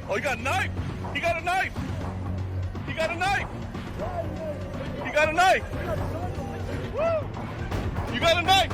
Oh, he got a knife! He got a knife! He got a knife! He got a knife! Woo! You got a knife!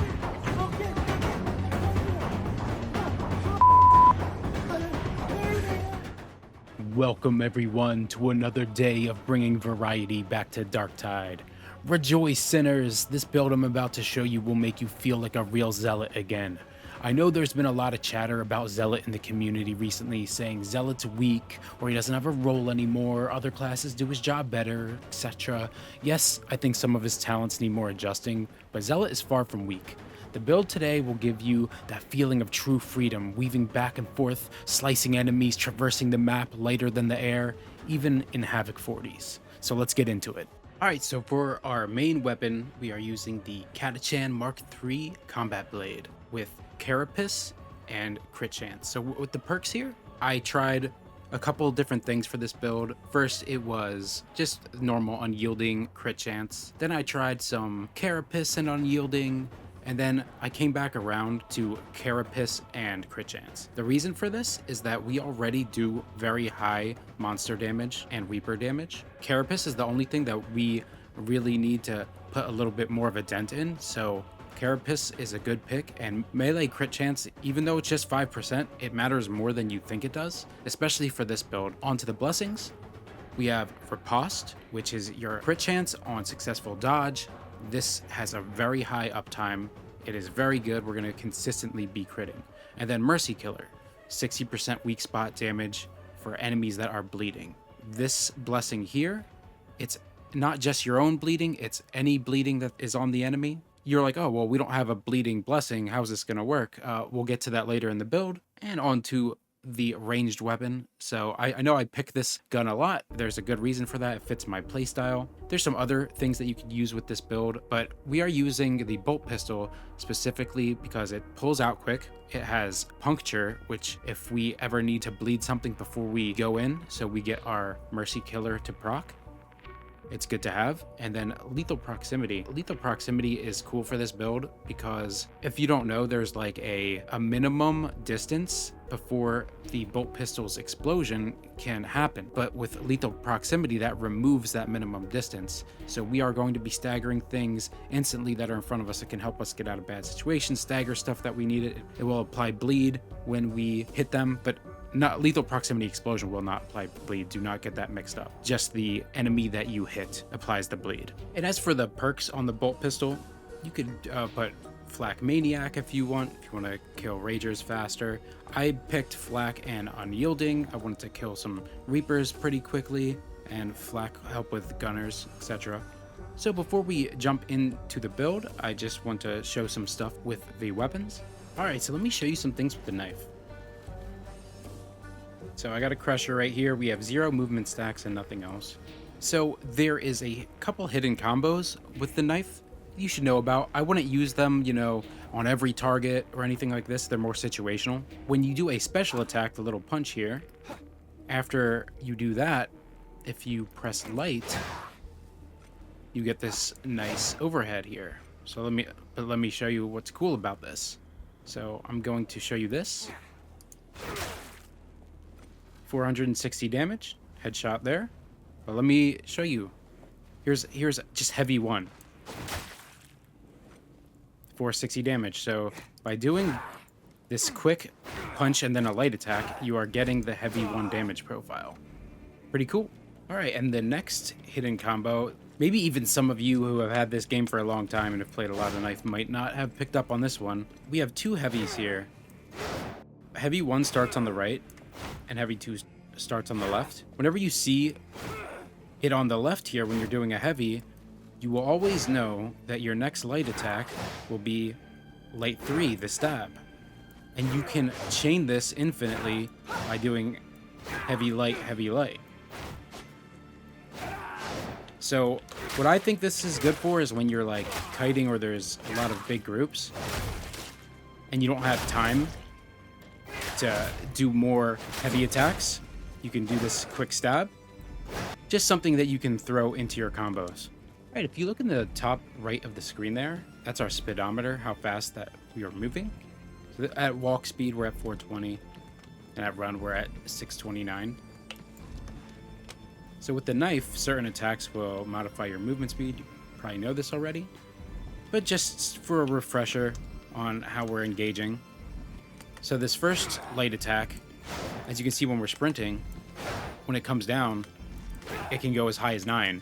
Welcome everyone to another day of bringing variety back to Darktide. Rejoice, sinners! This build I'm about to show you will make you feel like a real Zealot again. I know there's been a lot of chatter about Zealot in the community recently, saying Zealot's weak, or he doesn't have a role anymore, other classes do his job better, etc. Yes, I think some of his talents need more adjusting, but Zealot is far from weak. The build today will give you that feeling of true freedom, weaving back and forth, slicing enemies, traversing the map lighter than the air, even in Havoc 40s. So let's get into it. Alright, so for our main weapon, we are using the Catachan Mark III Combat Blade with Carapace and Crit Chance. So with the perks here, I tried a couple different things for this build. First, it was just normal unyielding Crit Chance. Then I tried some Carapace and unyielding. And then I came back around to Carapace and Crit Chance. The reason for this is that we already do very high monster damage and Reaper damage. Carapace is the only thing that we really need to put a little bit more of a dent in, so Carapace is a good pick, and melee Crit Chance, even though it's just 5%, it matters more than you think it does, especially for this build. Onto the blessings. We have Riposte, which is your Crit Chance on successful dodge. This has a very high uptime. It is very good. We're going to consistently be critting. And then Mercy Killer, 60% weak spot damage for enemies that are bleeding. This blessing here, it's not just your own bleeding, it's any bleeding that is on the enemy. You're like, oh, well, we don't have a bleeding blessing. How's this going to work? We'll get to that later in the build. And on to the ranged weapon. So I know I pick this gun a lot. There's a good reason for that. It fits my playstyle. There's some other things that you could use with this build, but we are using the bolt pistol specifically because it pulls out quick. It has puncture, which if we ever need to bleed something before we go in, so we get our Mercy Killer to proc, it's good to have. And then lethal proximity. Lethal proximity is cool for this build because if you don't know, there's like a minimum distance before the bolt pistol's explosion can happen. But with lethal proximity, that removes that minimum distance. So we are going to be staggering things instantly that are in front of us that can help us get out of bad situations, stagger stuff that we need. It will apply bleed when we hit them, but not lethal proximity explosion will not apply bleed. Do not get that mixed up. Just the enemy that you hit applies the bleed. And as for the perks on the bolt pistol, you could put Flak Maniac if you want to kill Ragers faster. I picked Flak and Unyielding. I wanted to kill some Reapers pretty quickly, and Flak help with Gunners, etc. So before we jump into the build, I just want to show some stuff with the weapons. Alright, so let me show you some things with the knife. So I got a Crusher right here. We have 0 movement stacks and nothing else. So there is a couple hidden combos with the knife you should know about. I wouldn't use them, on every target or anything like this. They're more situational. When you do a special attack, the little punch here, after you do that, if you press light, you get this nice overhead here. So let me show you what's cool about this. So I'm going to show you this. 460 damage, headshot there. But let me show you. Here's just heavy 1. 460 damage. So by doing this quick punch and then a light attack, you are getting the heavy 1 damage profile. Pretty cool. All right, and the next hidden combo, maybe even some of you who have had this game for a long time and have played a lot of knife might not have picked up on this one. We have 2 heavies here. Heavy 1 starts on the right, and heavy 2 starts on the left. Whenever you see it on the left here when you're doing a heavy, you will always know that your next light attack will be light 3, the stab. And you can chain this infinitely by doing heavy light, heavy light. So what I think this is good for is when you're like kiting or there's a lot of big groups and you don't have time to do more heavy attacks. You can do this quick stab. Just something that you can throw into your combos. All right, if you look in the top right of the screen there, that's our speedometer, how fast that we are moving. So at walk speed, we're at 420. And at run, we're at 629. So with the knife, certain attacks will modify your movement speed. You probably know this already. But just for a refresher on how we're engaging. So this first light attack, as you can see when we're sprinting, when it comes down, it can go as high as 9.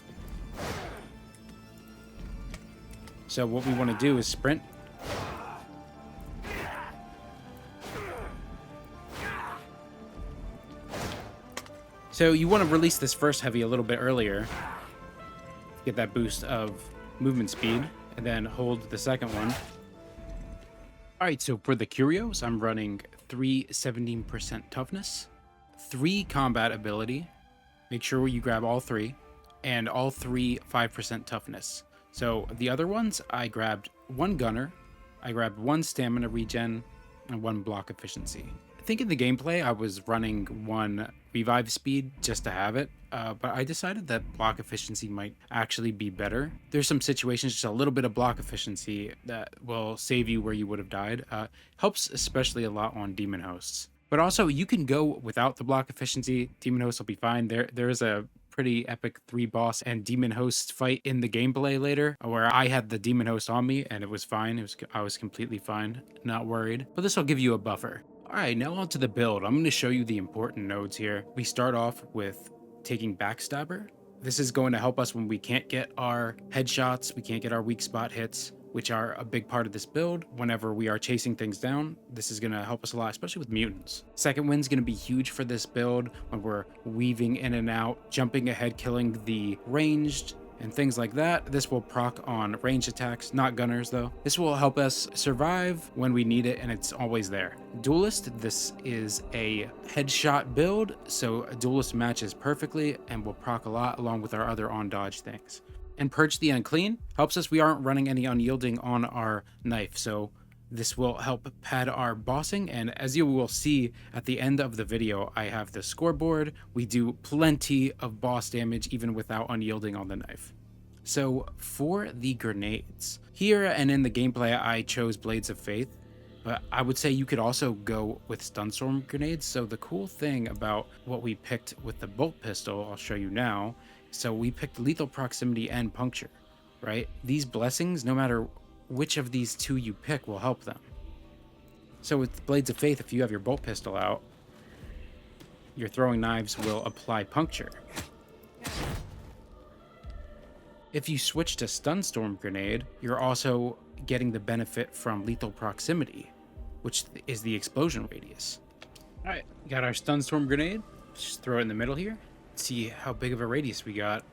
So what we want to do is sprint. So you want to release this first heavy a little bit earlier, get that boost of movement speed, and then hold the second one. All right, so for the Curios, I'm running 3 17% toughness, 3 combat ability. Make sure you grab all 3, and all 3 5% toughness. So the other ones, I grabbed 1 gunner, I grabbed 1 stamina regen, and 1 block efficiency. I think in the gameplay, I was running 1 revive speed just to have it, but I decided that block efficiency might actually be better. There's some situations, just a little bit of block efficiency that will save you where you would have died. Helps especially a lot on demon hosts. But also, you can go without the block efficiency. Demon hosts will be fine. There is a pretty epic 3 boss and demon host fight in the gameplay later, where I had the demon host on me and it was fine. I was completely fine, not worried. But this will give you a buffer. All right, now on to the build. I'm going to show you the important nodes here. We start off with taking Backstabber. This is going to help us when we can't get our headshots, we can't get our weak spot hits, which are a big part of this build. Whenever we are chasing things down, this is going to help us a lot, especially with mutants. Second wind's going to be huge for this build when we're weaving in and out, jumping ahead, killing the ranged, and things like that. This will proc on ranged attacks, not gunners though. This will help us survive when we need it, and it's always there. Duelist, this is a headshot build, so a Duelist matches perfectly and will proc a lot along with our other on-dodge things. And Purge the Unclean helps us. We aren't running any unyielding on our knife, so this will help pad our bossing, and as you will see at the end of the video, I have the scoreboard. We do plenty of boss damage even without unyielding on the knife. So for the grenades, here and in the gameplay I chose Blades of Faith, but I would say you could also go with Stunstorm grenades. So the cool thing about what we picked with the bolt pistol, I'll show you now. So we picked lethal proximity and puncture, right? These blessings, no matter which of these 2 you pick, will help them. So with Blades of Faith, if you have your bolt pistol out, your throwing knives will apply puncture. If you switch to Stunstorm grenade, you're also getting the benefit from lethal proximity, which is the explosion radius. All right, got our Stunstorm grenade. Just throw it in the middle here. See how big of a radius we got.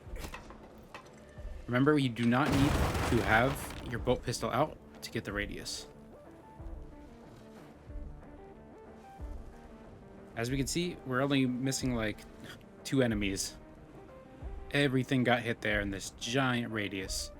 Remember, you do not need to have your bolt pistol out to get the radius. As we can see, we're only missing like 2 enemies. Everything got hit there in this giant radius.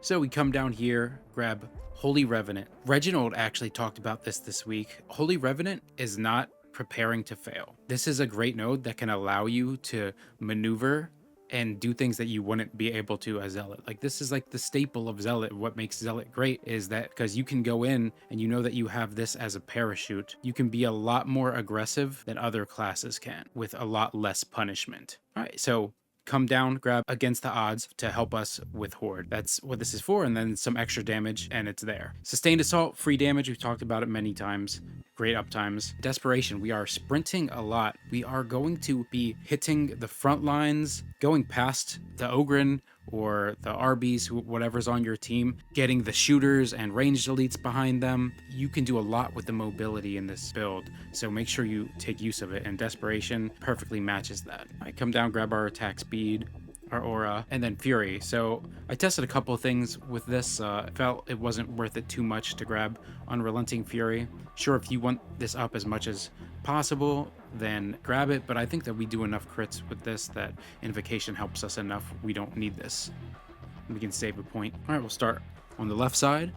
So we come down here, grab Holy Revenant. Reginald actually talked about this week. Holy Revenant is not preparing to fail. This is a great node that can allow you to maneuver and do things that you wouldn't be able to as Zealot. Like, this is like the staple of Zealot. What makes Zealot great is that because you can go in and you know that you have this as a parachute, you can be a lot more aggressive than other classes can with a lot less punishment. All right, so come down, grab Against the Odds to help us with Horde. That's what this is for, and then some extra damage, and it's there. Sustained Assault, free damage, we've talked about it many times. Great uptimes. Desperation, we are sprinting a lot. We are going to be hitting the front lines, going past the Ogren or the Arby's, whatever's on your team, getting the shooters and ranged elites behind them. You can do a lot with the mobility in this build, so make sure you take use of it, and Desperation perfectly matches that. I come down, grab our attack speed, our aura, and then Fury. So I tested a couple of things with this. I felt it wasn't worth it too much to grab Unrelenting Fury. Sure, if you want this up as much as possible, then grab it, but I think that we do enough crits with this that Invocation helps us enough. We don't need this. We can save a point. All right, we'll start on the left side.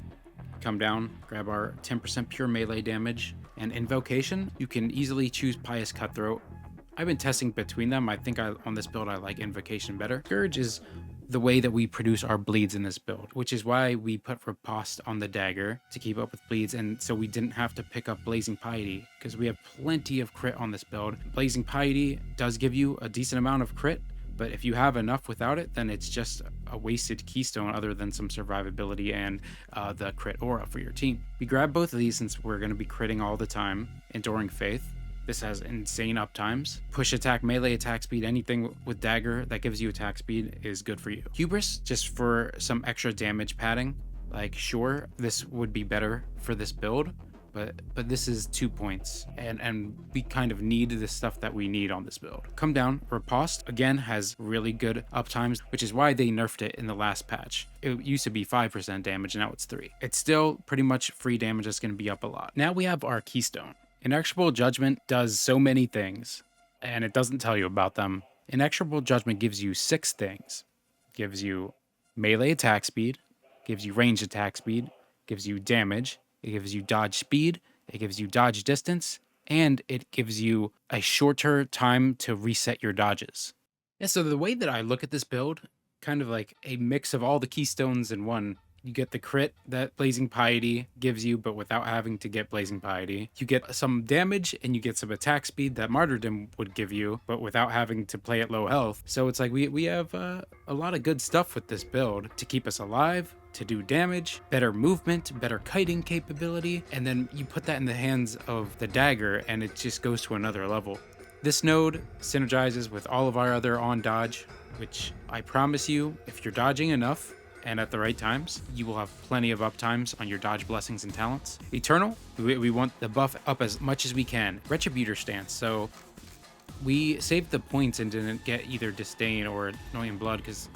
Come down, grab our 10% pure melee damage, and Invocation. You can easily choose Pious Cutthroat. I've been testing between them. I think on this build I like Invocation better. Scourge is the way that we produce our bleeds in this build, which is why we put riposte on the dagger to keep up with bleeds, and so we didn't have to pick up Blazing Piety because we have plenty of crit on this build. Blazing Piety does give you a decent amount of crit, but if you have enough without it, then it's just a wasted keystone other than some survivability and the crit aura for your team. We grab both of these since we're going to be critting all the time. Enduring Faith. This has insane uptimes. Push attack, melee attack speed, anything with dagger that gives you attack speed is good for you. Hubris, just for some extra damage padding. Like, sure, this would be better for this build, but this is 2 points, and we kind of need the stuff that we need on this build. Come Down, Riposte, again, has really good uptimes, which is why they nerfed it in the last patch. It used to be 5% damage, now it's 3. It's still pretty much free damage that's going to be up a lot. Now we have our Keystone. Inexorable Judgment does so many things, and it doesn't tell you about them. Inexorable Judgment gives you 6 things. Gives you melee attack speed, gives you ranged attack speed, gives you damage, it gives you dodge speed, it gives you dodge distance, and it gives you a shorter time to reset your dodges. Yeah, so the way that I look at this build, kind of like a mix of all the keystones in one. You get the crit that Blazing Piety gives you, but without having to get Blazing Piety. You get some damage, and you get some attack speed that Martyrdom would give you, but without having to play at low health. So it's like we have a lot of good stuff with this build to keep us alive, to do damage, better movement, better kiting capability, and then you put that in the hands of the dagger, and it just goes to another level. This node synergizes with all of our other on dodge, which I promise you, if you're dodging enough, and at the right times, you will have plenty of uptimes on your dodge blessings and talents. Eternal, we want the buff up as much as we can. Retributor stance, so we saved the points and didn't get either Disdain or Annoying Blood, because,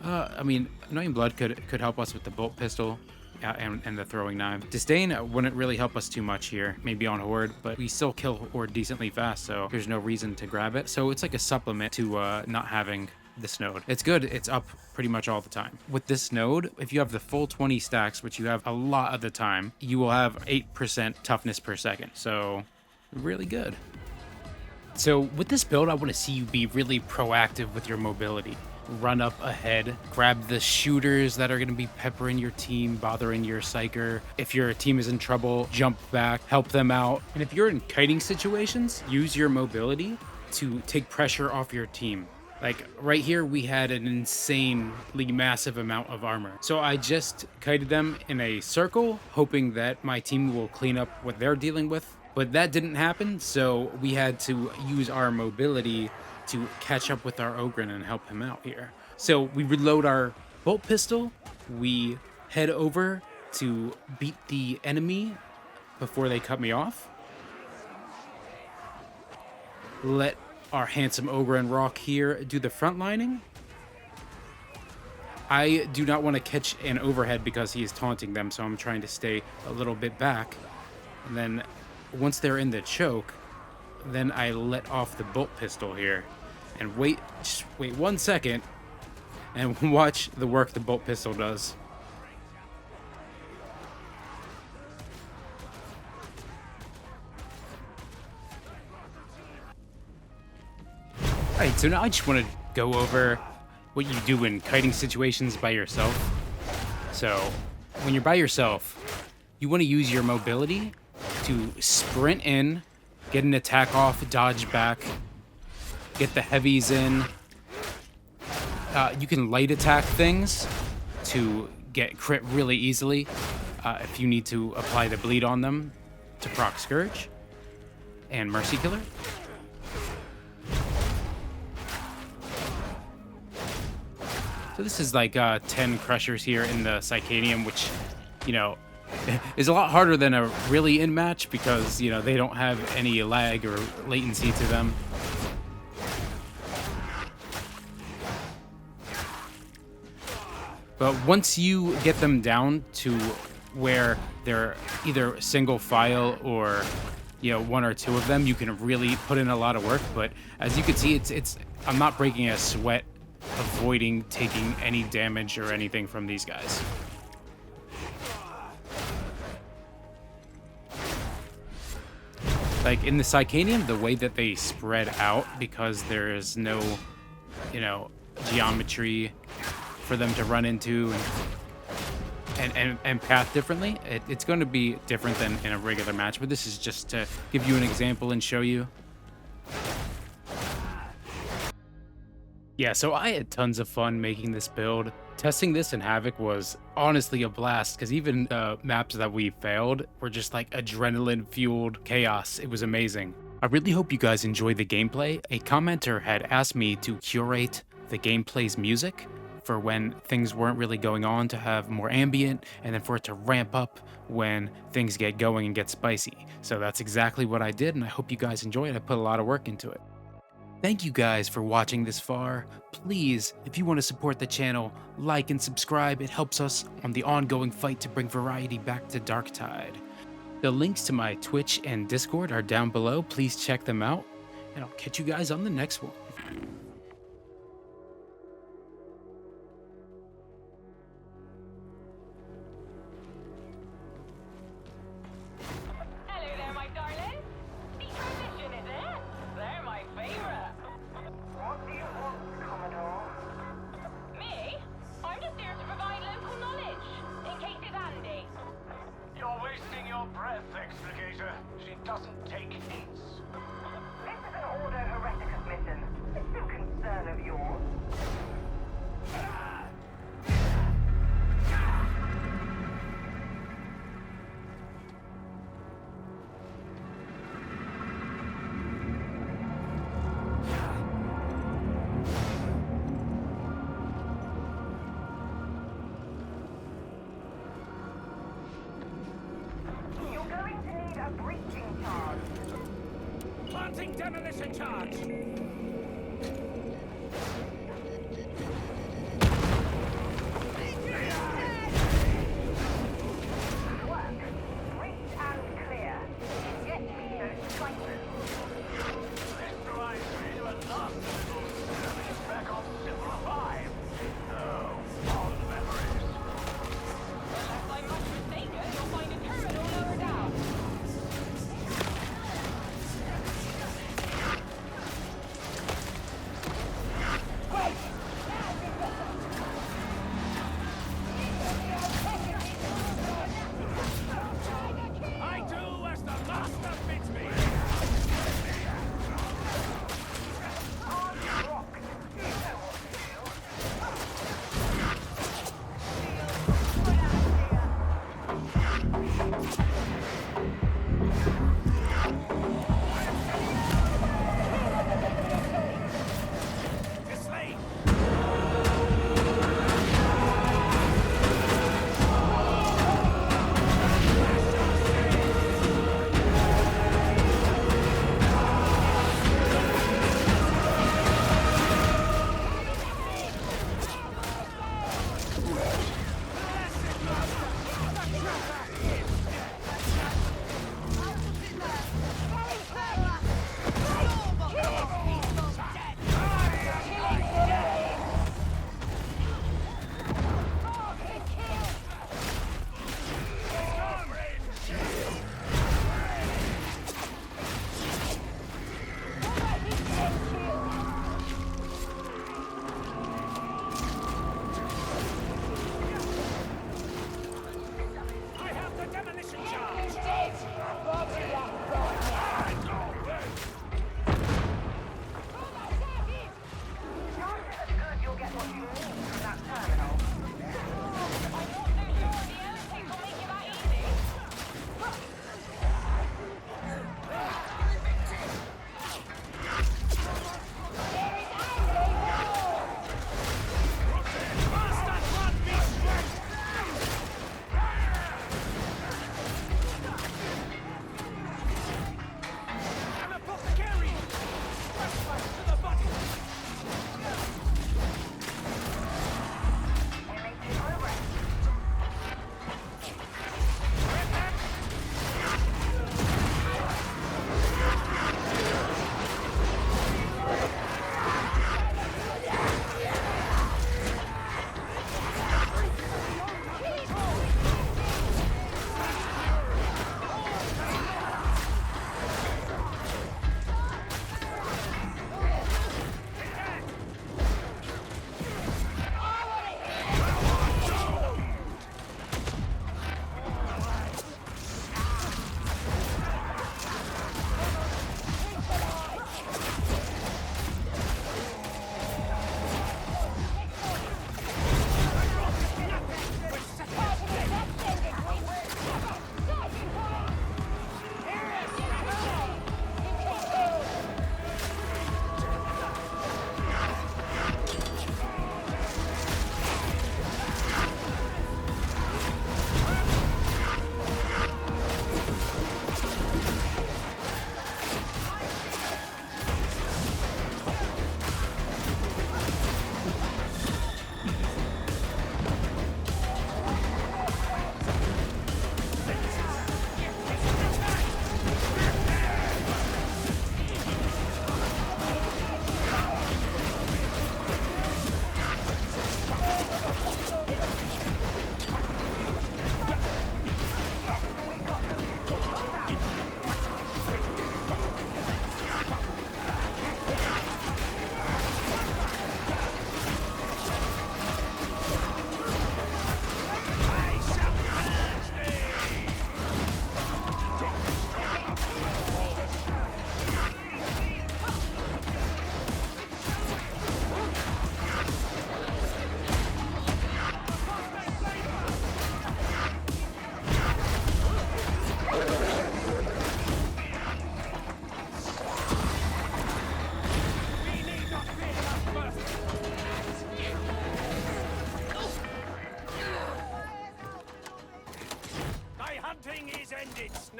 I mean, Annoying Blood could help us with the bolt pistol and the throwing knife. Disdain wouldn't really help us too much here, maybe on Horde, but we still kill Horde decently fast, so there's no reason to grab it. So it's like a supplement to not having this node. It's good, it's up pretty much all the time. With this node, if you have the full 20 stacks, which you have a lot of the time, you will have 8% toughness per second. So really good. So with this build, I want to see you be really proactive with your mobility. Run up ahead, grab the shooters that are going to be peppering your team, bothering your psyker. If your team is in trouble, jump back, help them out. And if you're in kiting situations, use your mobility to take pressure off your team. Like right here, we had an insanely massive amount of armor. So I just kited them in a circle, hoping that my team will clean up what they're dealing with. But that didn't happen, so we had to use our mobility to catch up with our Ogren and help him out here. So we reload our bolt pistol, we head over to beat the enemy before they cut me off. Let our handsome Ogre and Rock here do the front lining. I do not want to catch an overhead because he is taunting them, so I'm trying to stay a little bit back. And then once they're in the choke, then I let off the bolt pistol here. And just wait 1 second and watch the work the bolt pistol does. Alright, so now I just want to go over what you do in kiting situations by yourself. So, when you're by yourself, you want to use your mobility to sprint in, get an attack off, dodge back, get the heavies in. You can light attack things to get crit really easily if you need to apply the bleed on them to proc Scourge and Mercy Killer. So this is like 10 crushers here in the Psychanium, which, you know, is a lot harder than a really in match because, you know, they don't have any lag or latency to them. But once you get them down to where they're either single file or, you know, 1 or 2 of them, you can really put in a lot of work. But as you can see, it's I'm not breaking a sweat avoiding taking any damage or anything from these guys. Like in the Psychanium, the way that they spread out because there is no, you know, geometry for them to run into and path differently. It's going to be different than in a regular match, but this is just to give you an example and show you. Yeah, so I had tons of fun making this build. Testing this in Havoc was honestly a blast, because even maps that we failed were just like adrenaline-fueled chaos. It was amazing. I really hope you guys enjoy the gameplay. A commenter had asked me to curate the gameplay's music for when things weren't really going on, to have more ambient, and then for it to ramp up when things get going and get spicy. So that's exactly what I did, and I hope you guys enjoy it. I put a lot of work into it. Thank you guys for watching this far. Please, if you want to support the channel, like and subscribe. It helps us on the ongoing fight to bring variety back to Darktide. The links to my Twitch and Discord are down below. Please check them out, and I'll catch you guys on the next one. She doesn't take hits. This is an order hereticus mission. It's no concern of yours. Planting demolition charge!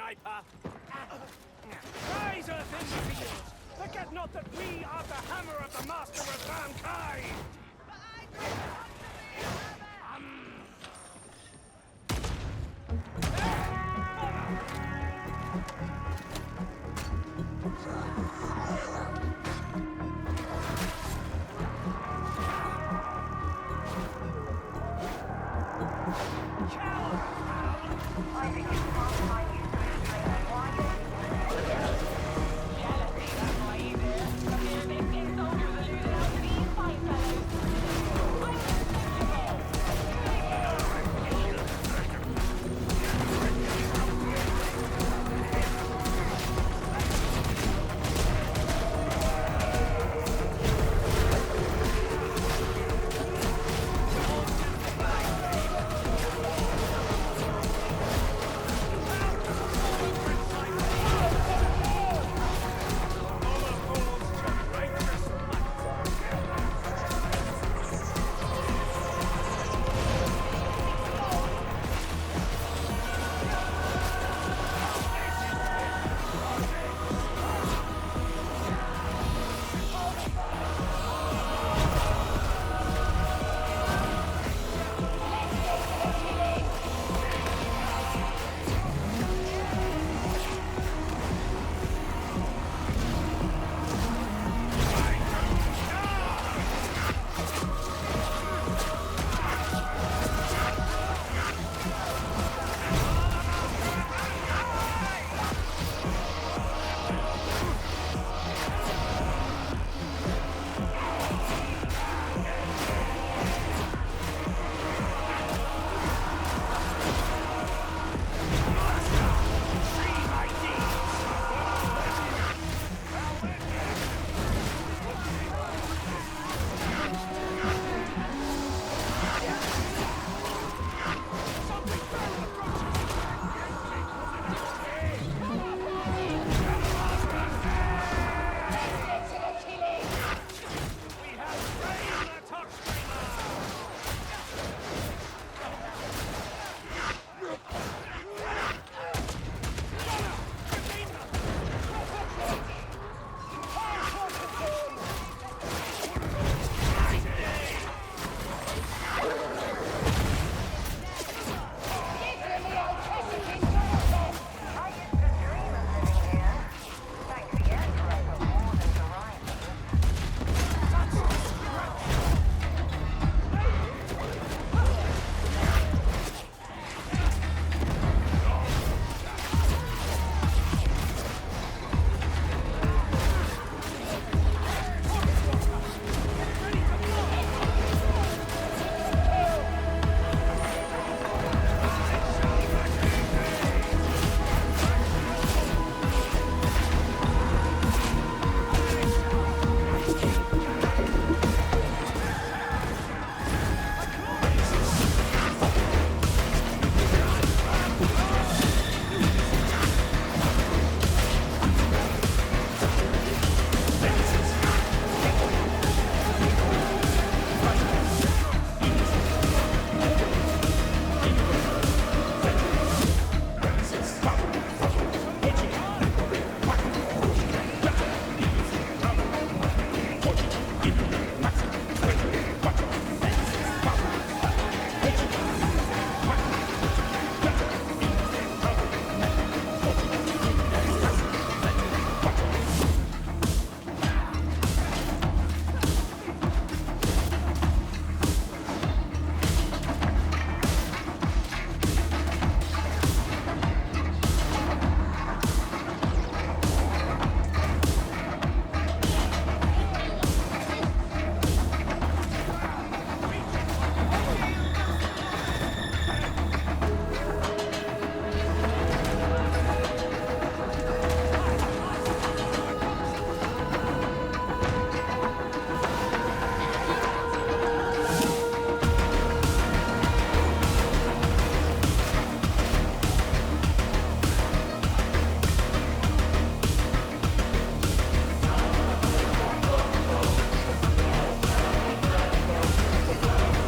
sniper! Rise, earth in the field! Forget not that we are the hammer of the master of mankind! I think it's past time you to explain why.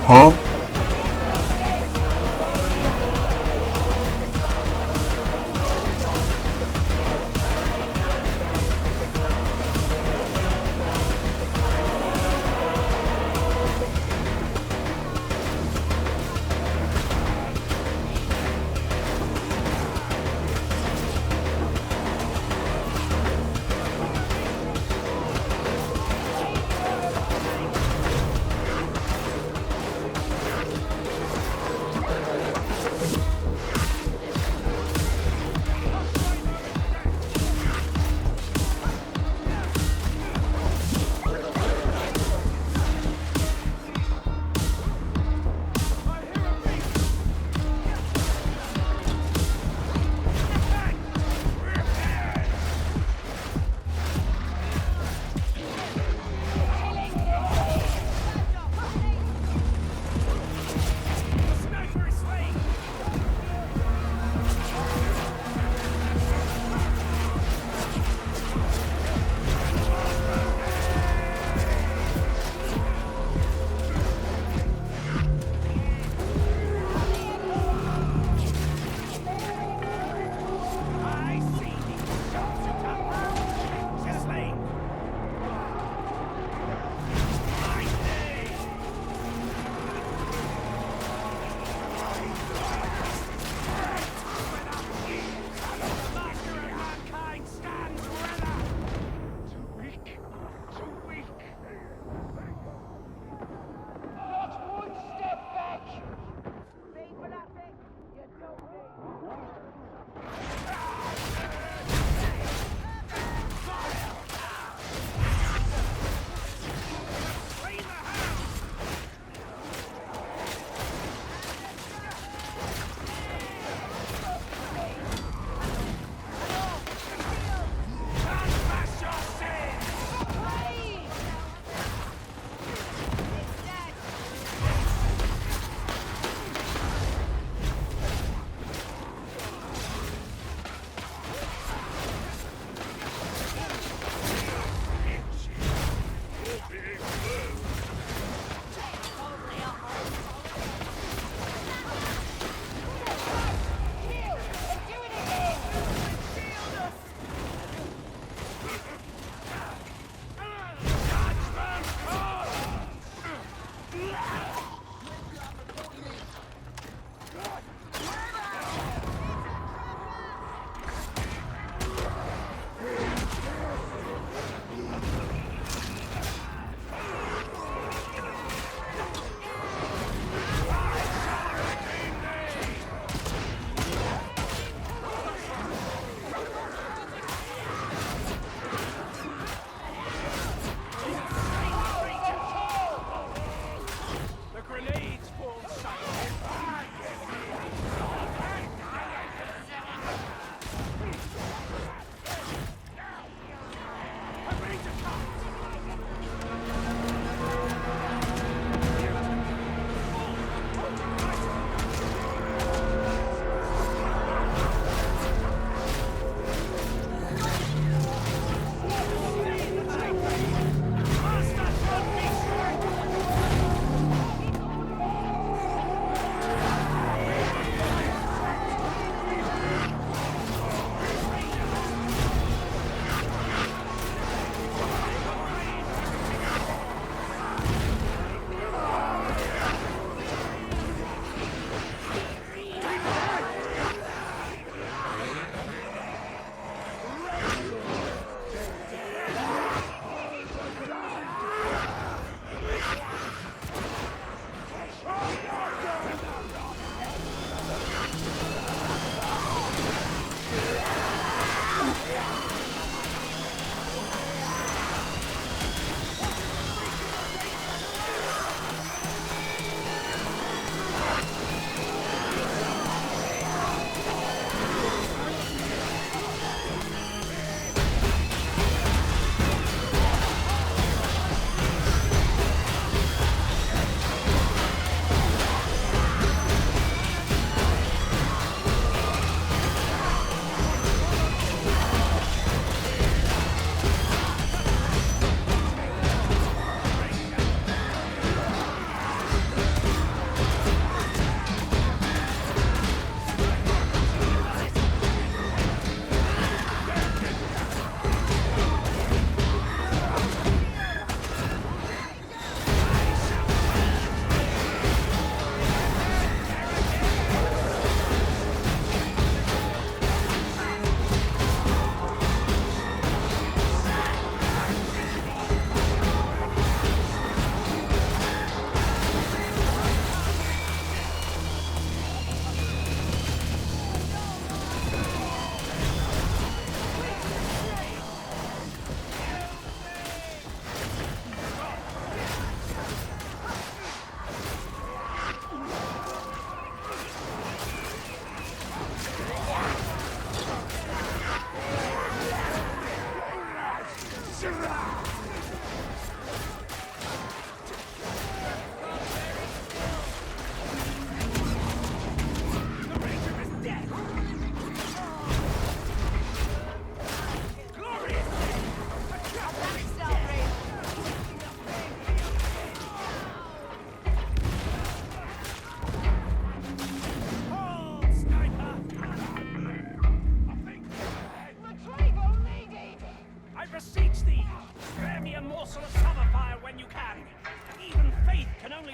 Huh?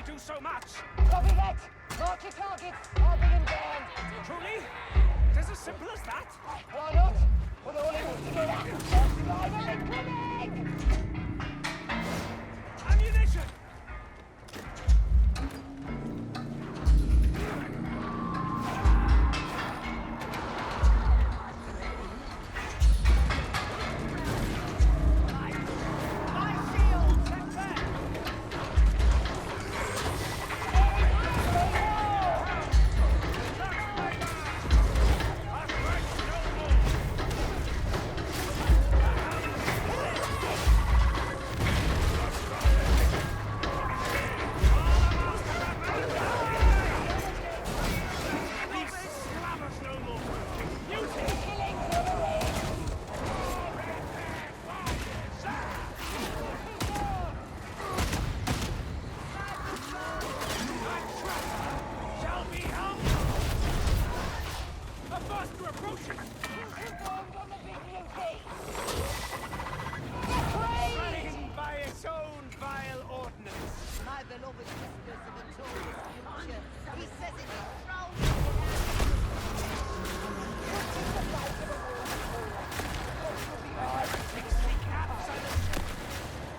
do so much. Copy that! Mark your targets. I'll bring him down. Truly? It is as simple as that? Why not? Put all in together. Driver incoming! Ammunition! My shield! Take that! Shall be helped! A master approaching! Informed on the big beauty. Slain by its own vile ordinance! My beloved whispers of a glorious future. He says it is thrown. Seek absolute!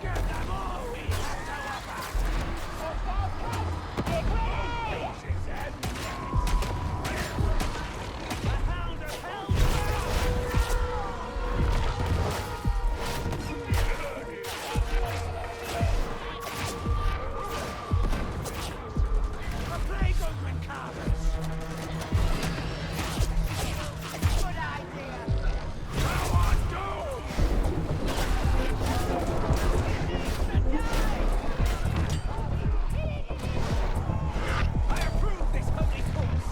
Get them all we have to offer! Get ready! The hound of hell! A plague of recovers! Good idea. Now on doom! I approve this holy course!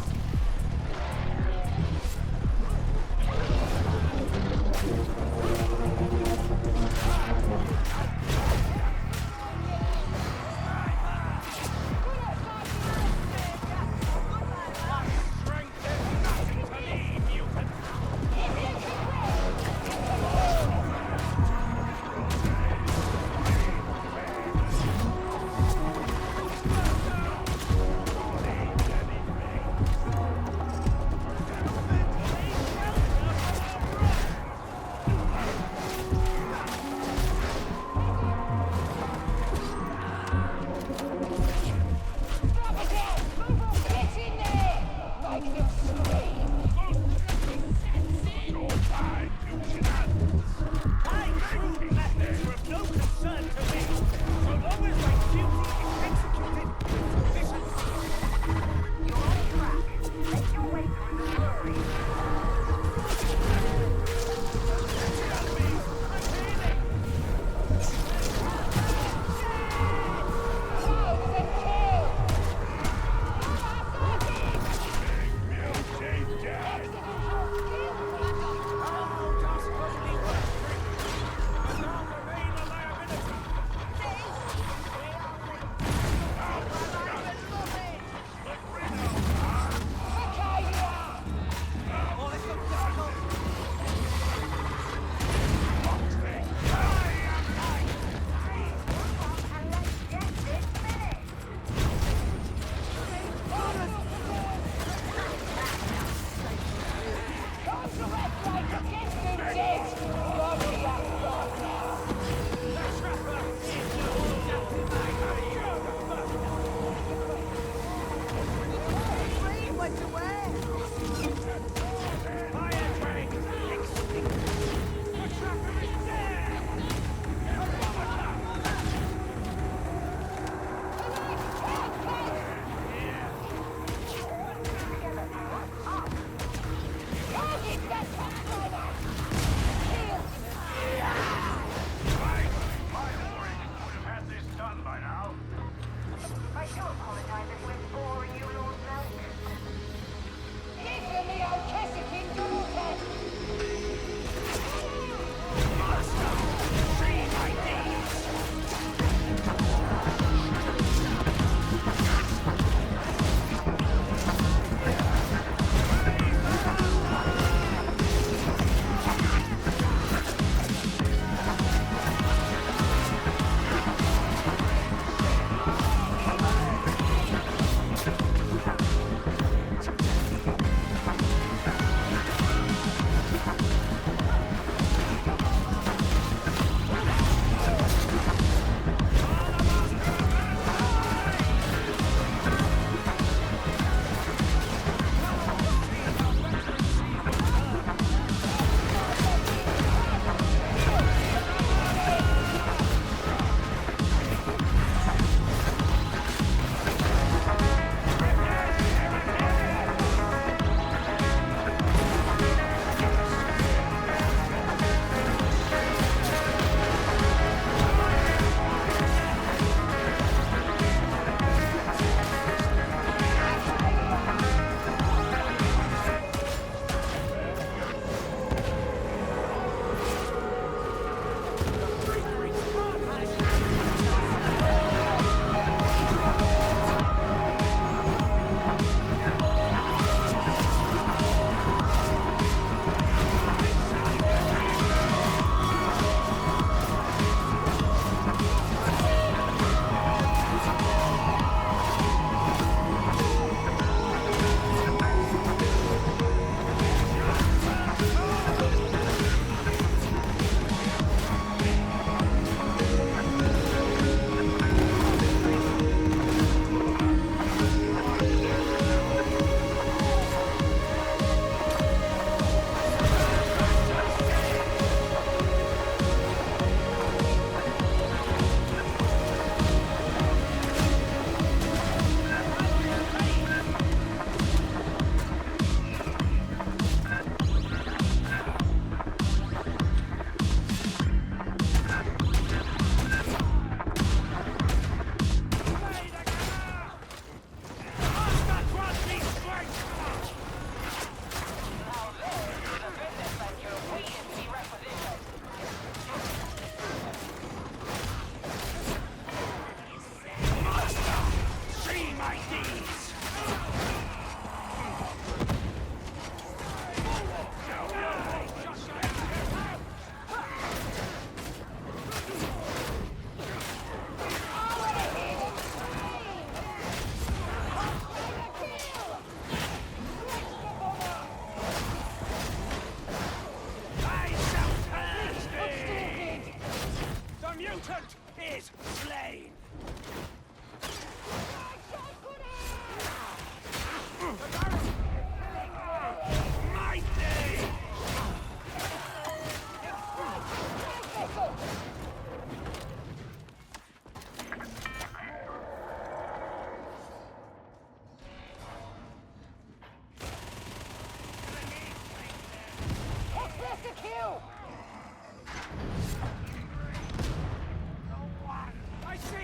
Strength is nothing to me, mutant! Get in there! Make them scream! My crude methods were of no concern to me, so long as my duty is executed with efficiency. You're on track. Make your way through the brewery. All does only work drink, and all remain a liability. All is not difficult. And let's get this finished. The trapper is no doubt in my fire dragon extinct. The trapper is there. I do apologize if we're boring you, Lord Milk. Give them the old cassock in double test! Master, see my deeds.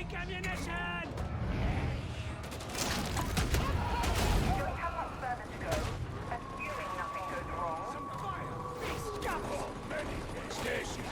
Take ammunition! We have much further to go, assuming nothing goes wrong. Some fire! Beast scaffold! Station!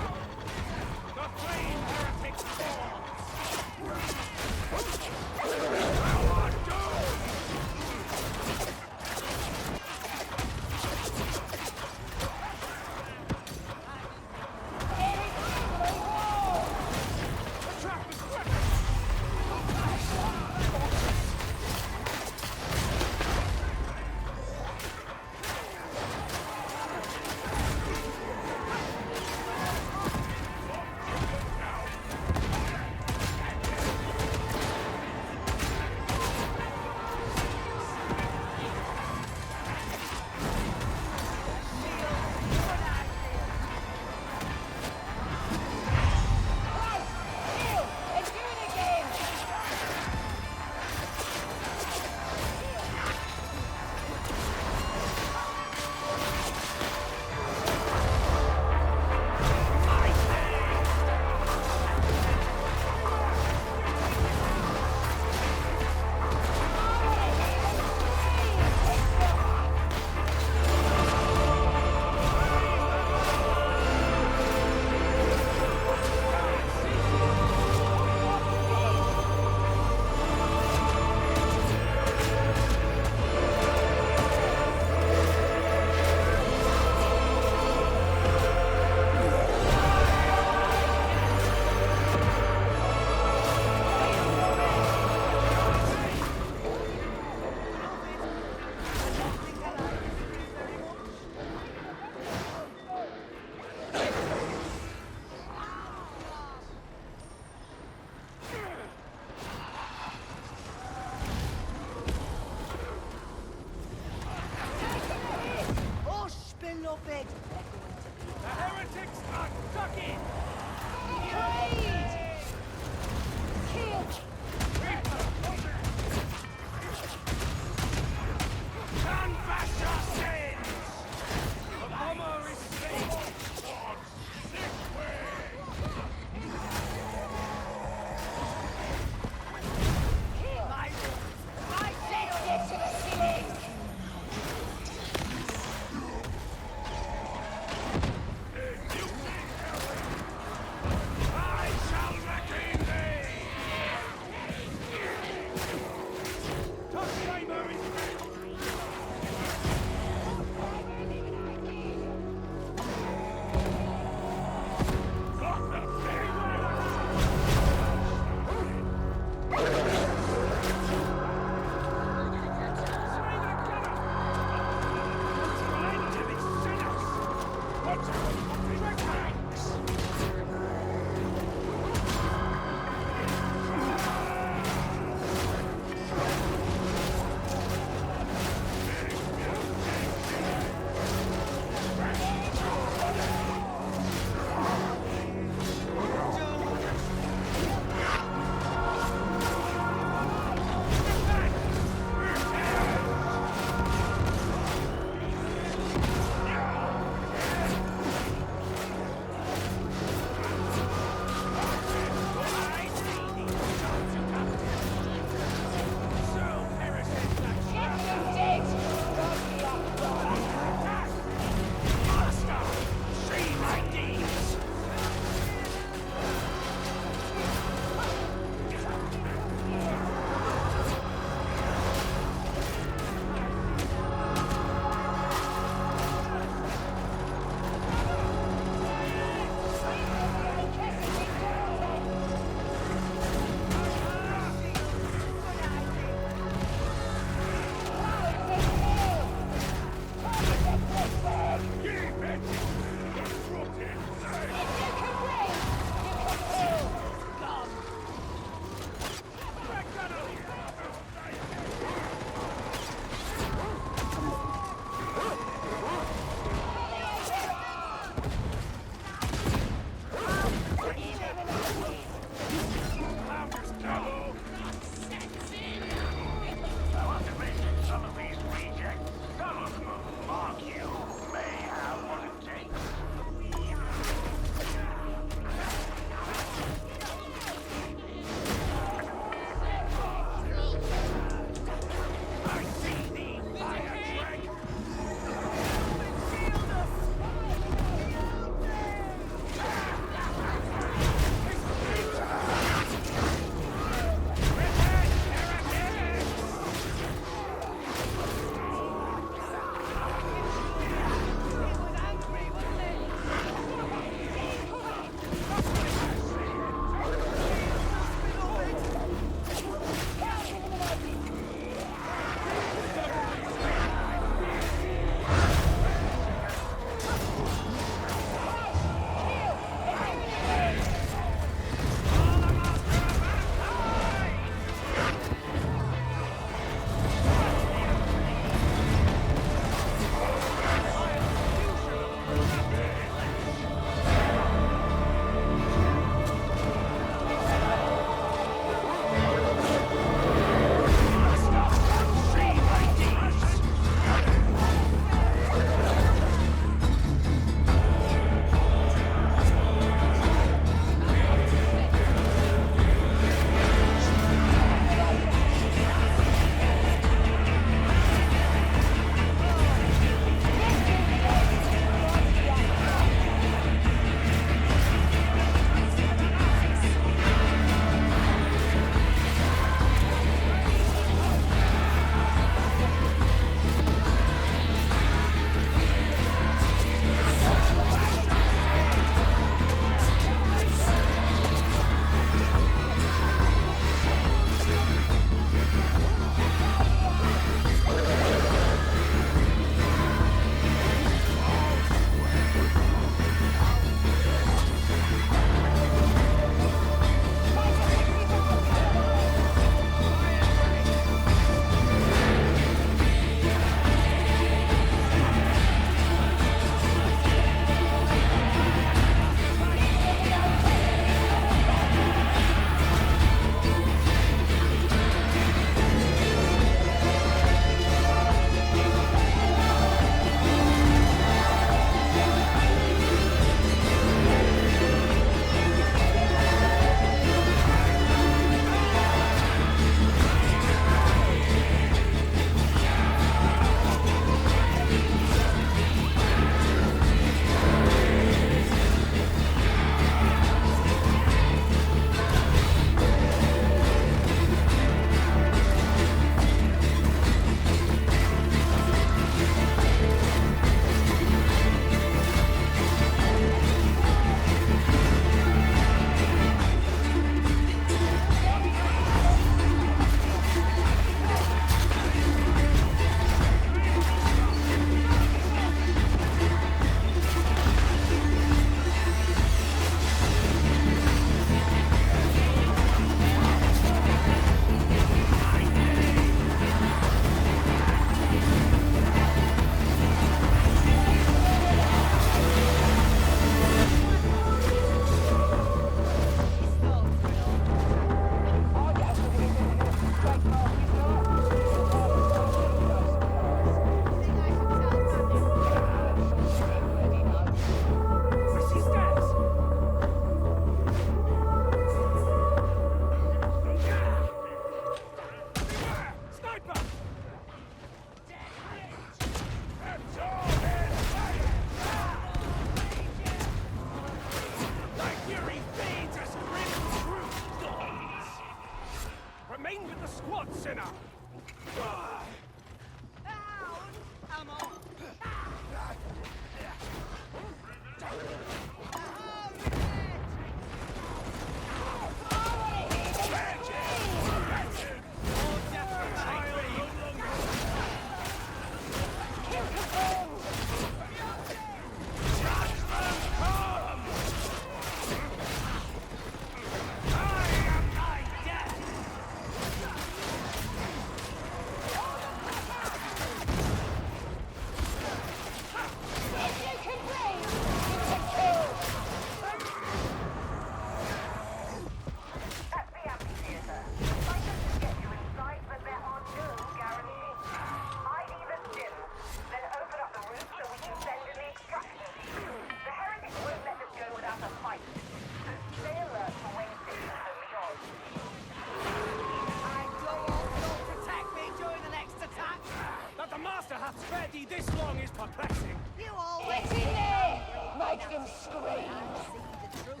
and scream and see the truth.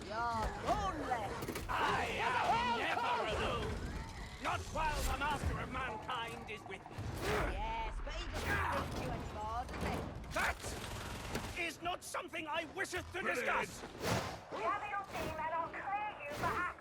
You're lonely. I am never alone. Not while the master of mankind is with me. Yes, but he doesn't think you anymore, does he? That is not something I wisheth to discuss. Gather your team and I'll clear you for action.